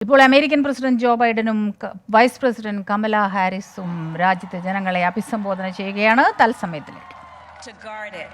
ഇപ്പോൾ American president Joe ബൈഡനും vice president Kamala ഹാരിസും രാജ്യത്തെ ജനങ്ങളെ അഭിസംബോധന ചെയ്യുകയാണ്. തത്സമയത്തിലേക്ക്. To guard it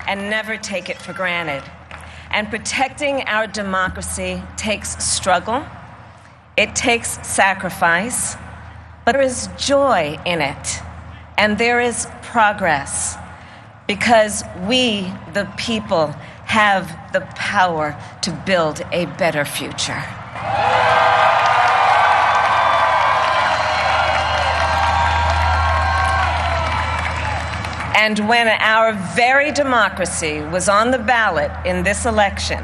and never take it for granted. And protecting our democracy takes struggle. It takes sacrifice. But there is joy in it. And there is progress. Because we, the people, have the power to build a better future. And when our very democracy was on the ballot in this election,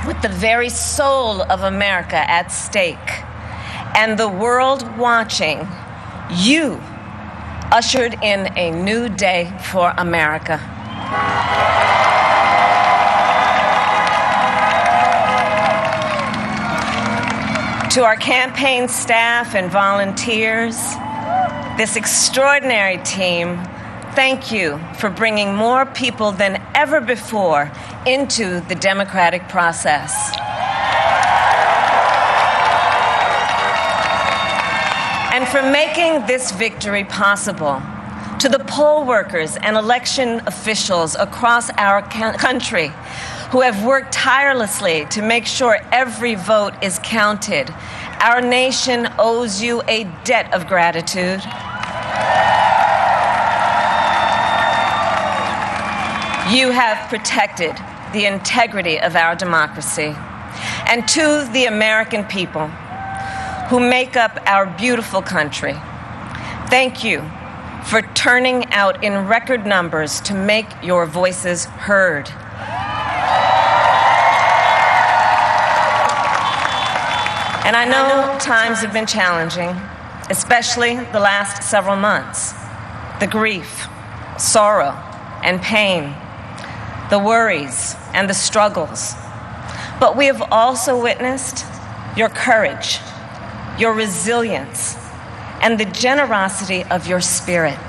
with the very soul of America at stake, and the world watching, you ushered in a new day for America. To our campaign staff and volunteers, this extraordinary team, thank you for bringing more people than ever before into the democratic process. And for making this victory possible. To the poll workers and election officials across our country who have worked tirelessly to make sure every vote is counted, our nation owes you a debt of gratitude. You have protected the integrity of our democracy. And to the American people who make up our beautiful country, thank you for turning out in record numbers to make your voices heard. And I know times have been challenging, especially the last several months. The grief, sorrow, and pain, the worries and the struggles. But we have also witnessed your courage, your resilience, and the generosity of your spirit.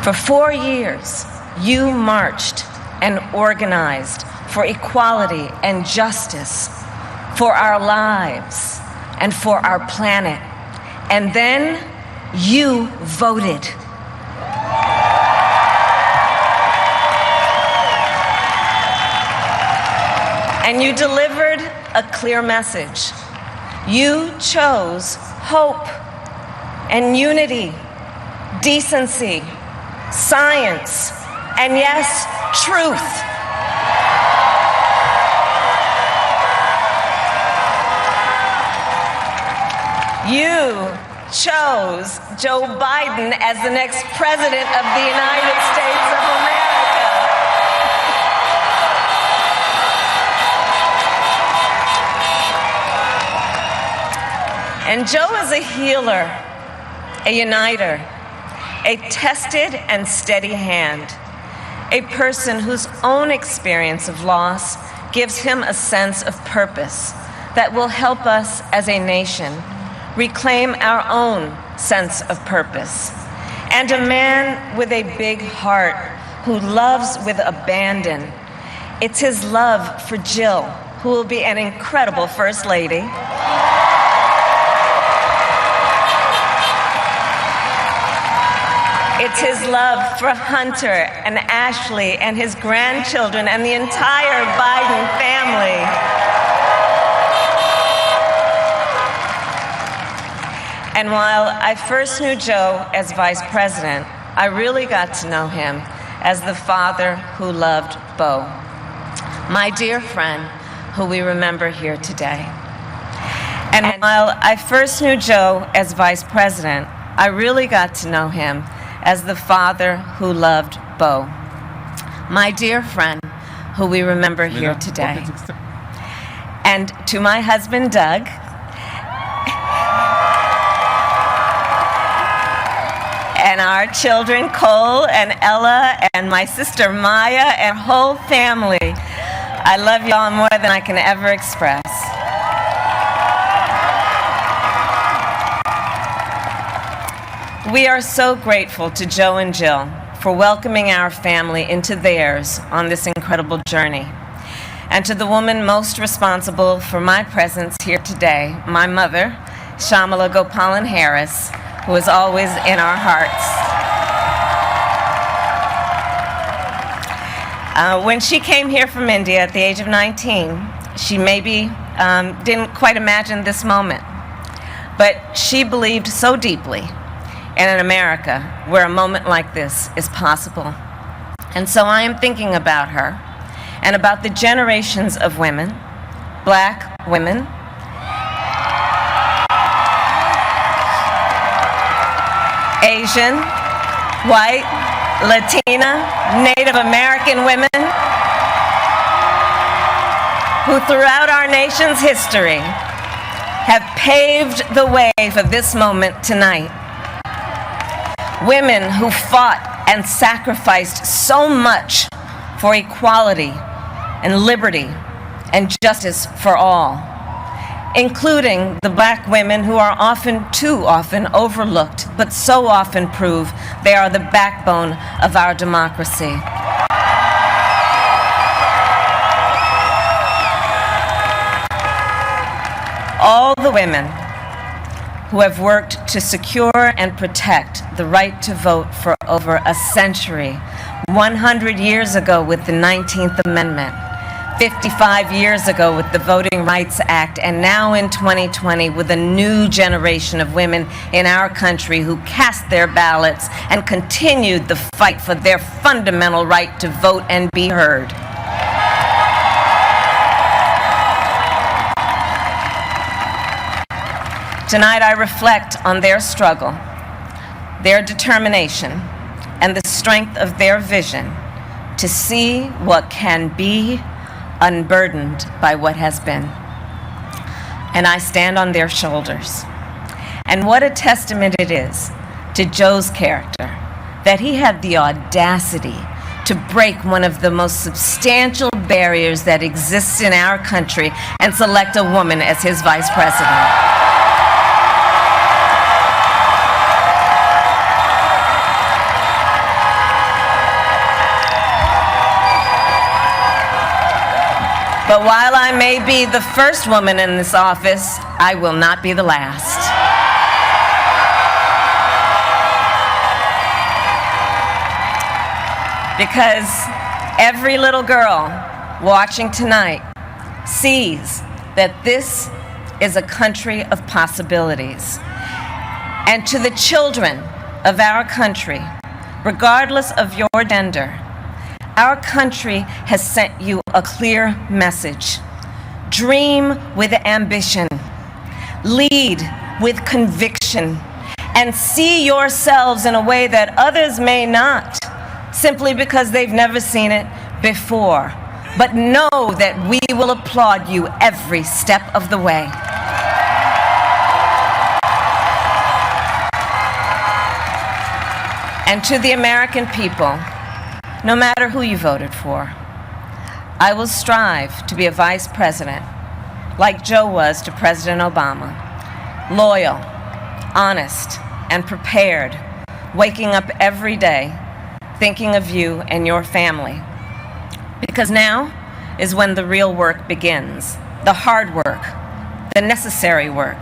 For 4 years, you marched and organized for equality and justice, for our lives and for our planet. And then you voted. And you delivered a clear message. You chose hope and unity, decency, science, and yes, truth. You chose Joe Biden as the next president of the United States of America. And Joe is a healer, a uniter, a tested and steady hand, a person whose own experience of loss gives him a sense of purpose that will help us as a nation reclaim our own sense of purpose. And a man with a big heart who loves with abandon. It's his love for Jill, who will be an incredible First Lady. It's his love for Hunter and Ashley and his grandchildren and the entire Biden family. And while I first knew Joe as vice president, I really got to know him as the father who loved Bo, my dear friend who we remember here today. And while I first knew Joe as vice president, I really got to know him as the father who loved Bo, my dear friend who we remember here today. And to my husband, Doug, and our children, Cole and Ella, and my sister Maya, and whole family, I love you all more than I can ever express. We are so grateful to Joe and Jill for welcoming our family into theirs on this incredible journey. and to the woman most responsible for my presence here today, my mother, Shamala Gopalan Harris, who is always in our hearts. When she came here from India at the age of 19, she maybe didn't quite imagine this moment, but she believed so deeply in an America where a moment like this is possible. And so I am thinking about her and about the generations of women, Black women, Asian, white, Latina, Native American women, who throughout our nation's history have paved the way for this moment tonight. Women who fought and sacrificed so much for equality and liberty and justice for all, including the Black women who are too often overlooked, but so often prove they are the backbone of our democracy. All the women who have worked to secure and protect the right to vote for over a century, 100 years ago with the 19th Amendment, 55 years ago with the Voting Rights Act, and now in 2020 with a new generation of women in our country who cast their ballots and continued the fight for their fundamental right to vote and be heard. Tonight I reflect on their struggle, their determination, and the strength of their vision to see what can be unburdened by what has been. And I stand on their shoulders. And what a testament it is to Joe's character that he had the audacity to break one of the most substantial barriers that exists in our country and select a woman as his vice president. But while I may be the first woman in this office, I will not be the last. Because every little girl watching tonight sees that this is a country of possibilities. And to the children of our country, regardless of your gender, our country has sent you a clear message. Dream with ambition, lead with conviction, and see yourselves in a way that others may not, simply because they've never seen it before. But know that we will applaud you every step of the way. And to the American people, no matter who you voted for, I will strive to be a vice president, like Joe was to President Obama, loyal, honest, and prepared, waking up every day thinking of you and your family. Because now is when the real work begins, the hard work, the necessary work,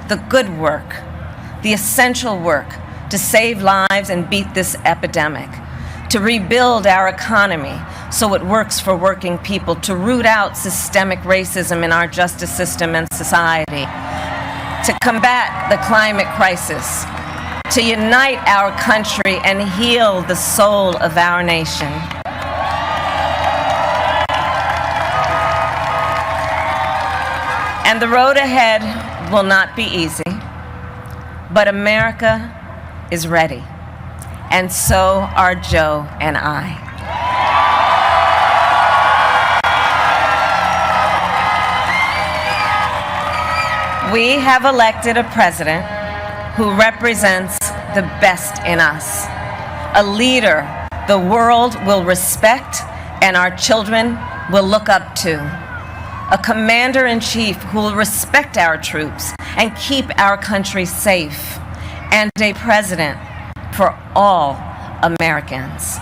the good work, the essential work to save lives and beat this epidemic, to rebuild our economy so it works for working people, to root out systemic racism in our justice system and society, to combat the climate crisis, to unite our country and heal the soul of our nation. And the road ahead will not be easy, but America is ready. And so are Joe and I. We have elected a president who represents the best in us, a leader the world will respect and our children will look up to, a commander-in-chief who will respect our troops and keep our country safe, and a president for all Americans.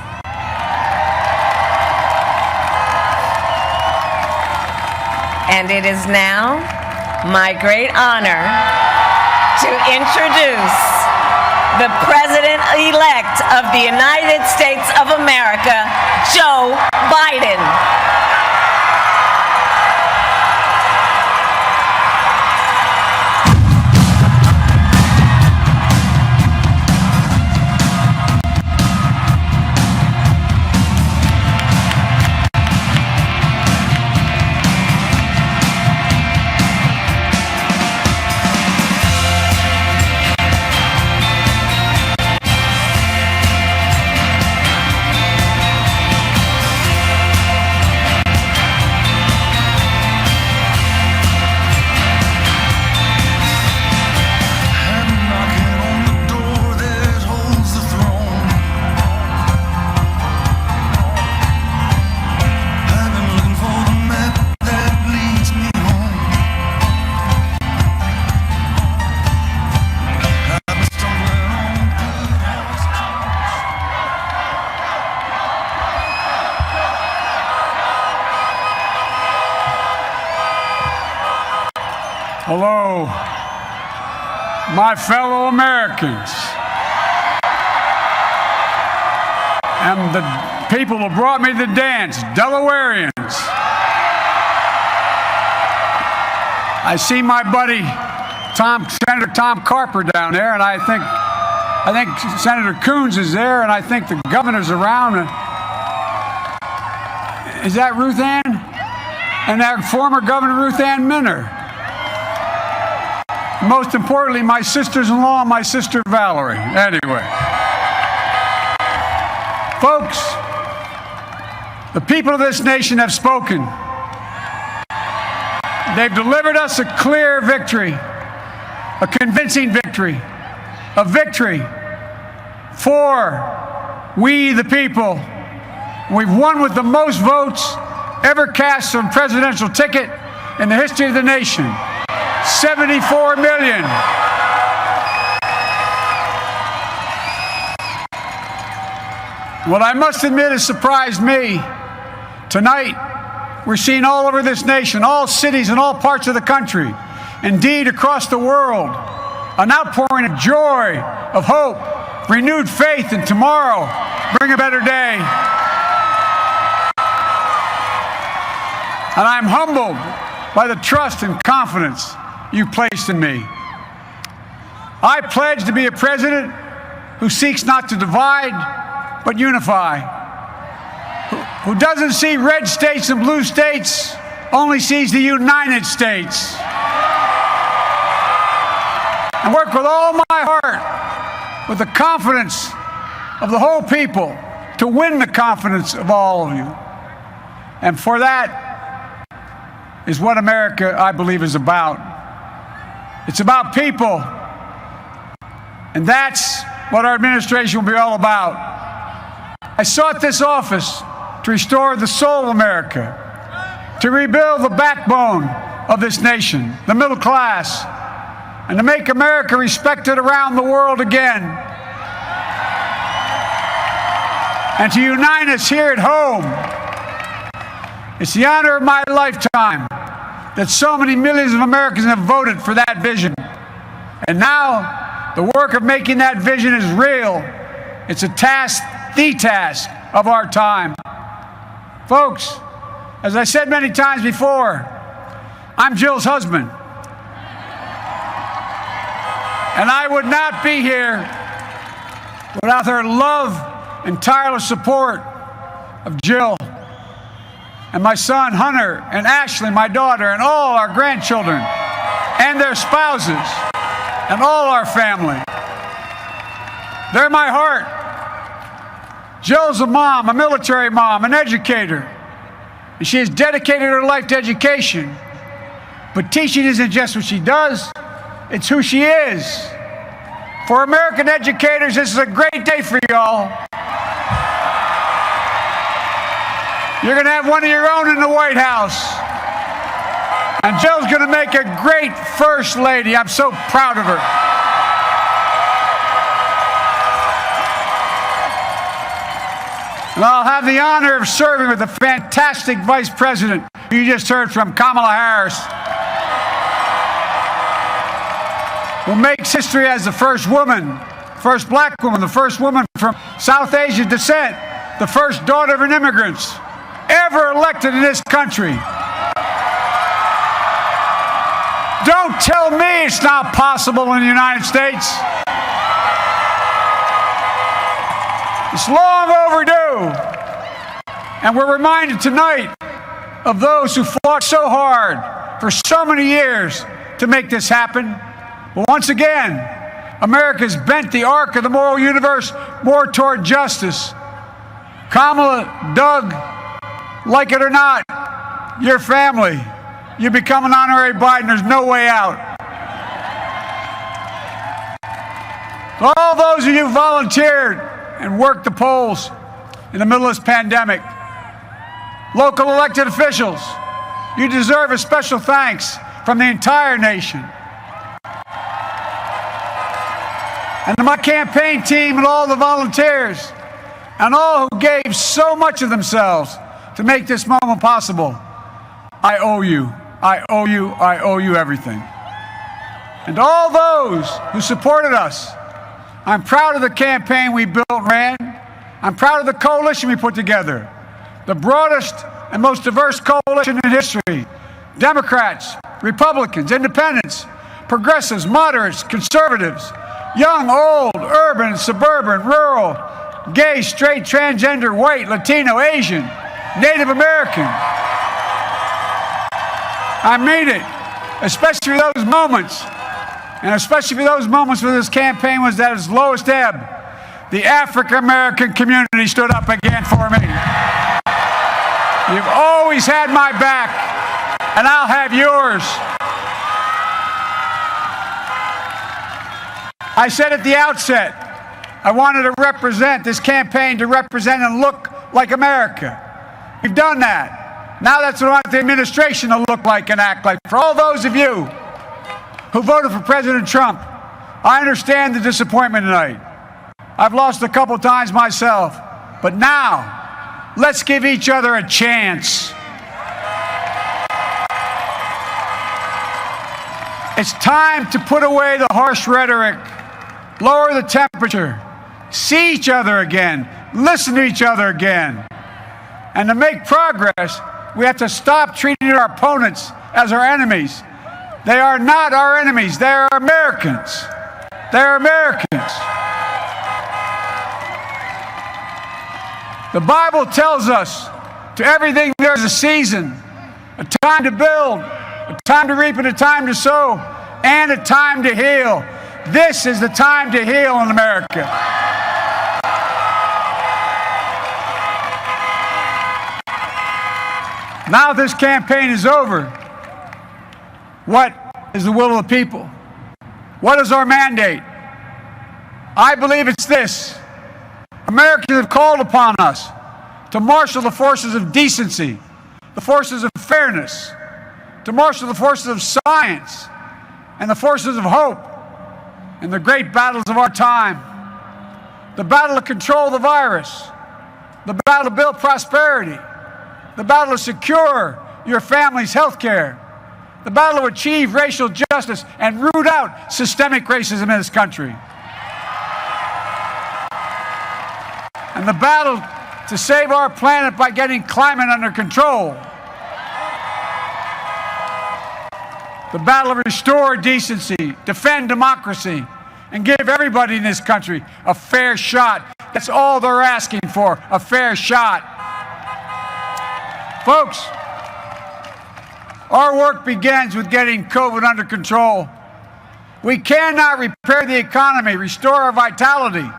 And it is now my great honor to introduce the President-elect of the United States of America, Joe Biden. Hello, my fellow Americans, and the people who brought me to dance, Delawareans. I see my buddy Senator Tom Carper down there, and I think Senator Coons is there, and I think the governor's around. Is that Ruth Ann? And that former Governor Ruth Ann Minner. Most importantly, my sisters-in-law and my sister Valerie. Anyway. Folks, the people of this nation have spoken. They've delivered us a clear victory, a convincing victory, a victory for we the people. We've won with the most votes ever cast on a presidential ticket in the history of the nation. 74 million. What I must admit has surprised me. Tonight, we're seeing all over this nation, all cities and all parts of the country, indeed across the world, an outpouring of joy, of hope, renewed faith in tomorrow, bring a better day. And I'm humbled by the trust and confidence you placed in me. I pledge to be a president who seeks not to divide, but unify, who doesn't see red states and blue states, only sees the United States, and work with all my heart, with the confidence of the whole people, to win the confidence of all of you. And for that is what America, I believe, is about. It's about people, and that's what our administration will be all about. I sought this office to restore the soul of America, to rebuild the backbone of this nation, the middle class, and to make America respected around the world again, and to unite us here at home. It's the honor of my lifetime that so many millions of Americans have voted for that vision. And now, the work of making that vision is real. It's a task, the task of our time. Folks, as I said many times before, I'm Jill's husband. And I would not be here without her love and tireless support of Jill, and my son Hunter, and Ashley, my daughter, and all our grandchildren, and their spouses, and all our family. They're my heart. Jill's a mom, a military mom, an educator, and she has dedicated her life to education. But teaching isn't just what she does, it's who she is. For American educators, this is a great day for y'all. You're going to have one of your own in the White House. And Jill's going to make a great First Lady. I'm so proud of her. And I'll have the honor of serving with a fantastic Vice President you just heard from, Kamala Harris, who makes history as the first woman, first black woman, the first woman from South Asian descent, the first daughter of an immigrant ever elected in this country. Don't tell me it's not possible in the United States. It's long overdue. And we're reminded tonight of those who fought so hard for so many years to make this happen. But once again, America's bent the arc of the moral universe more toward justice. Kamala, Doug, like it or not, your family, you become an honorary Biden, there's no way out. All those of you who volunteered and worked the polls in the middle of this pandemic, local elected officials, you deserve a special thanks from the entire nation. And to my campaign team and all the volunteers and all who gave so much of themselves to make this moment possible, I owe you. I owe you. I owe you everything. And to all those who supported us, I'm proud of the campaign we built and ran. I'm proud of the coalition we put together, the broadest and most diverse coalition in history. Democrats, Republicans, Independents, progressives, moderates, conservatives, young, old, urban, suburban, rural, gay, straight, transgender, white, Latino, Asian, Native American. I mean it, especially those moments, and especially for those moments when this campaign was at its lowest ebb. The African American community stood up again for me. You've always had my back, and I'll have yours. I said at the outset, I wanted to represent this campaign, to represent and look like America. We've done that. Now that's what I want the administration to look like and act like. For all those of you who voted for President Trump, I understand the disappointment tonight. I've lost a couple times myself, but now let's give each other a chance. It's time to put away the harsh rhetoric, lower the temperature, see each other again, listen to each other again. And to make progress, we have to stop treating our opponents as our enemies. They are not our enemies. They are Americans. They are Americans. The Bible tells us to everything there's a season, a time to build, a time to reap and a time to sow, and a time to heal. This is the time to heal in America. Now this campaign is over. What is the will of the people? What is our mandate? I believe it's this. Americans have called upon us to marshal the forces of decency, the forces of fairness, to marshal the forces of science and the forces of hope in the great battles of our time. The battle to control the virus, the battle to build prosperity, the battle to secure your family's health care, the battle to achieve racial justice and root out systemic racism in this country, and the battle to save our planet by getting climate under control, the battle to restore decency, defend democracy, and give everybody in this country a fair shot. That's all they're asking for, a fair shot. Folks, our work begins with getting COVID under control. We cannot repair the economy, restore our vitality,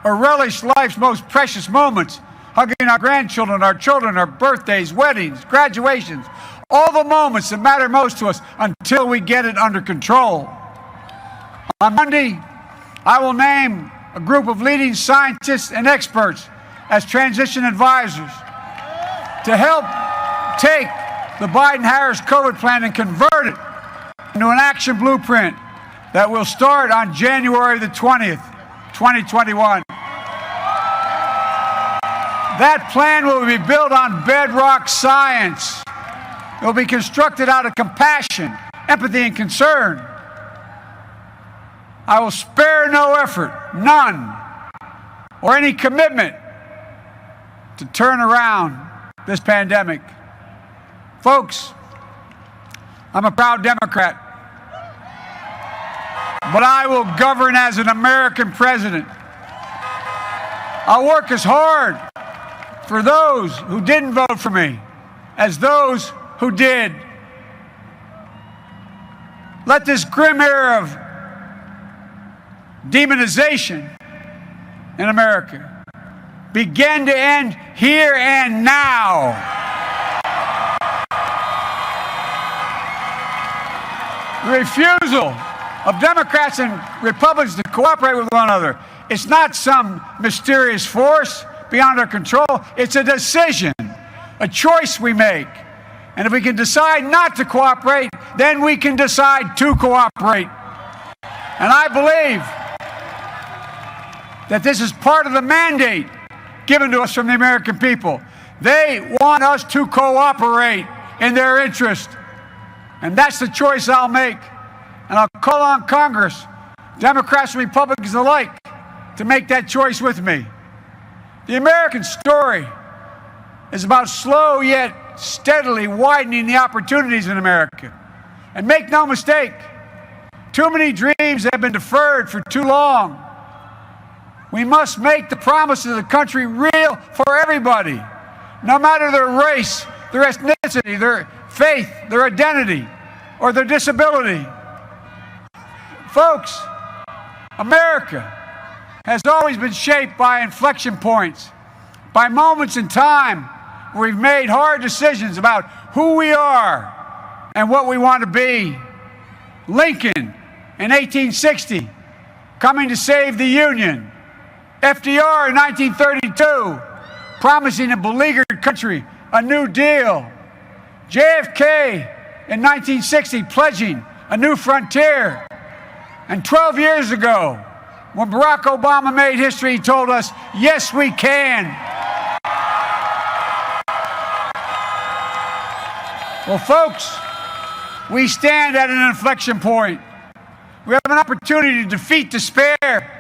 or relish life's most precious moments, hugging our grandchildren, our children, our birthdays, weddings, graduations, all the moments that matter most to us until we get it under control. On Monday, I will name a group of leading scientists and experts as transition advisors to help take the Biden-Harris COVID plan and convert it into an action blueprint that will start on January the 20th, 2021. That plan will be built on bedrock science, It will be constructed out of compassion, empathy, and concern. I will spare no effort, none, or any commitment to turn around this pandemic. Folks, I'm a proud Democrat, but I will govern as an American president. I'll work as hard for those who didn't vote for me as those who did. Let this grim era of demonization in America begin to end here and now. The refusal of Democrats and Republicans to cooperate with one another, it's not some mysterious force beyond our control. It's a decision, a choice we make. And if we can decide not to cooperate, then we can decide to cooperate. And I believe that this is part of the mandate given to us from the American people. They want us to cooperate in their interest. And that's the choice I'll make. And I'll call on Congress, Democrats and Republicans alike, to make that choice with me. The American story is about slow yet steadily widening the opportunities in America. And make no mistake, too many dreams have been deferred for too long. We must make the promises of the country real for everybody, no matter their race, their ethnicity, their faith, their identity, or their disability. Folks, America has always been shaped by inflection points, by moments in time where we've made hard decisions about who we are and what we want to be. Lincoln in 1860, coming to save the Union. FDR in 1932, promising a beleaguered country a new deal. JFK in 1960, pledging a new frontier. And 12 years ago, when Barack Obama made history, he told us, yes, we can. Well, folks, we stand at an inflection point. We have an opportunity to defeat despair